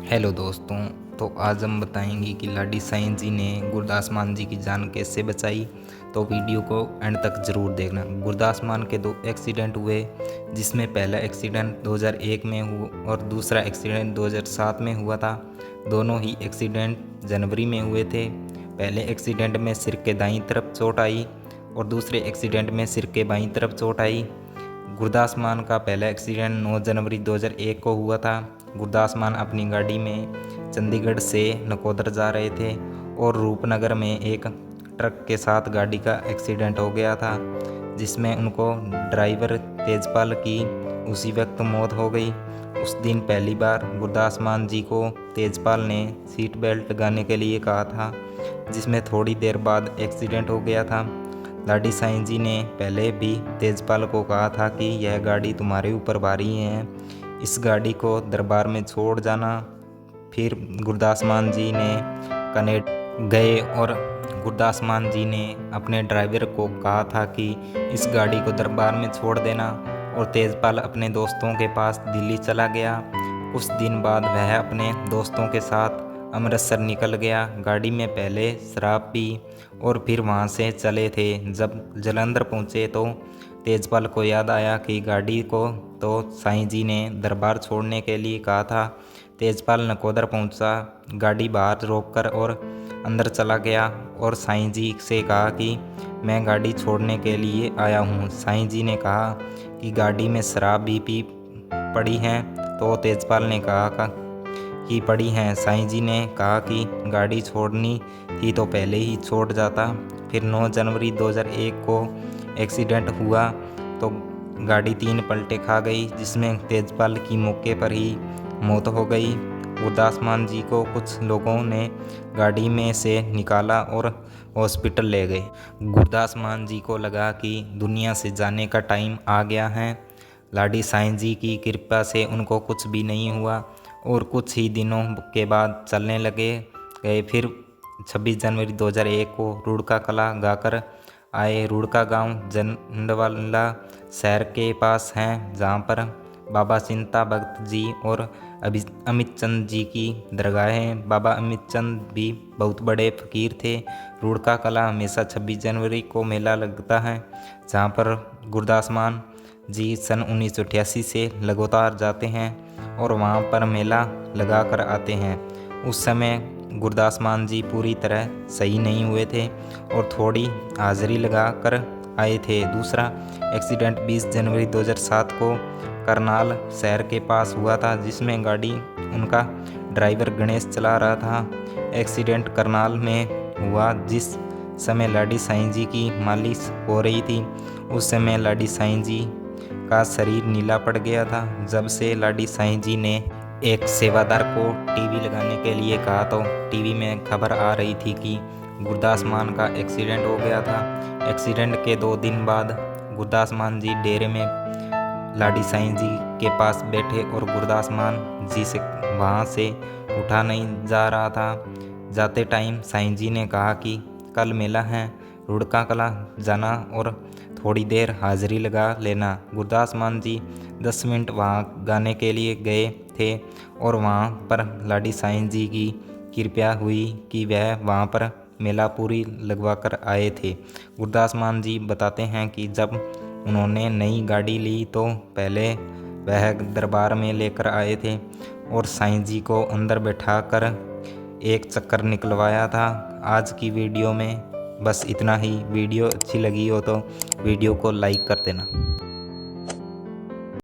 Hello दोस्तों, तो आज हम बताएंगे कि लाडी साईं जी ने गुरदास मान जी की जान कैसे बचाई। तो वीडियो को एंड तक ज़रूर देखना। गुरदास मान के दो एक्सीडेंट हुए, जिसमें पहला एक्सीडेंट 2001 में हुआ और दूसरा एक्सीडेंट 2007 में हुआ था। दोनों ही एक्सीडेंट जनवरी में हुए थे। पहले एक्सीडेंट में सिर के दाईं तरफ चोट आई और दूसरे एक्सीडेंट में सिर के बाईं तरफ चोट आई। गुरदास मान का पहला एक्सीडेंट 9 जनवरी 2001 को हुआ था। गुरदास मान अपनी गाड़ी में चंडीगढ़ से नकोदर जा रहे थे और रूपनगर में एक ट्रक के साथ गाड़ी का एक्सीडेंट हो गया था, जिसमें उनको ड्राइवर तेजपाल की उसी वक्त मौत हो गई। उस दिन पहली बार गुरदास मान जी को तेजपाल ने सीट बेल्ट लगाने के लिए कहा था, जिसमें थोड़ी देर बाद एक्सीडेंट हो गया था। लाडी साईं जी ने पहले भी तेजपाल को कहा था कि यह गाड़ी तुम्हारे ऊपर भारी है, इस गाड़ी को दरबार में छोड़ जाना। फिर गुरदास मान जी ने कनेक्ट गए और गुरदास मान जी ने अपने ड्राइवर को कहा था कि इस गाड़ी को दरबार में छोड़ देना, और तेजपाल अपने दोस्तों के पास दिल्ली चला गया। कुछ दिन बाद वह अपने दोस्तों के साथ अमृतसर निकल गया। गाड़ी में पहले शराब पी और फिर वहाँ से चले थे। जब जालंधर पहुँचे तो तेजपाल को याद आया कि गाड़ी को तो साईं जी ने दरबार छोड़ने के लिए कहा था। तेजपाल नकोदर पहुँचा, गाड़ी बाहर रोककर और अंदर चला गया और साईं जी से कहा कि मैं गाड़ी छोड़ने के लिए आया हूँ। साईं जी ने कहा कि गाड़ी में शराब भी पी पड़ी है। तो तेजपाल ने कहा कि पड़ी हैं। साईं जी ने कहा कि गाड़ी छोड़नी थी तो पहले ही छोड़ जाता। फिर 9 जनवरी 2001 को एक्सीडेंट हुआ तो गाड़ी 3 पलटे खा गई, जिसमें तेजपाल की मौके पर ही मौत हो गई। गुरदास मान जी को कुछ लोगों ने गाड़ी में से निकाला और हॉस्पिटल ले गए। गुरदास मान जी को लगा कि दुनिया से जाने का टाइम आ गया है। लाडी साईं जी की कृपा से उनको कुछ भी नहीं हुआ और कुछ ही दिनों के बाद चलने गए। फिर 26 जनवरी 2001 को रुड़का कला गाकर आए। रुड़का गांव जंडवाला शहर के पास है, जहां पर बाबा चिंता भगत जी और अमित चंद जी की दरगाह है। बाबा अमित चंद भी बहुत बड़े फकीर थे। रुड़का कला हमेशा 26 जनवरी को मेला लगता है, जहां पर गुरदास मान जी सन 1988 से लगातार जाते हैं और वहाँ पर मेला लगा कर आते हैं। उस समय गुरदास मान जी पूरी तरह सही नहीं हुए थे और थोड़ी हाजिरी लगा कर आए थे। दूसरा एक्सीडेंट 20 जनवरी 2007 को करनाल शहर के पास हुआ था, जिसमें गाड़ी उनका ड्राइवर गणेश चला रहा था। एक्सीडेंट करनाल में हुआ जिस समय लाडी साईं जी की मालिश हो रही थी। उस समय लाडी साईं जी का शरीर नीला पड़ गया था। जब से लाडी साईं जी ने एक सेवादार को टीवी लगाने के लिए कहा तो टीवी में खबर आ रही थी कि गुरदास मान का एक्सीडेंट हो गया था। एक्सीडेंट के 2 दिन बाद गुरदास मान जी डेरे में लाडी साईं जी के पास बैठे और गुरदास मान जी से वहाँ से उठा नहीं जा रहा था। जाते टाइम साईं जी ने कहा कि कल मेला है, रुड़का कला जाना और थोड़ी देर हाजिरी लगा लेना। गुरदास मान जी 10 मिनट वहाँ गाने के लिए गए थे और वहाँ पर लाडी साईं जी की कृपा हुई कि वह वहाँ पर मेला पूरी लगवा कर आए थे। गुरदास मान जी बताते हैं कि जब उन्होंने नई गाड़ी ली तो पहले वह दरबार में लेकर आए थे और साईं जी को अंदर बैठा कर एक चक्कर निकलवाया था। आज की वीडियो में बस इतना ही। वीडियो अच्छी लगी हो तो वीडियो को लाइक कर देना।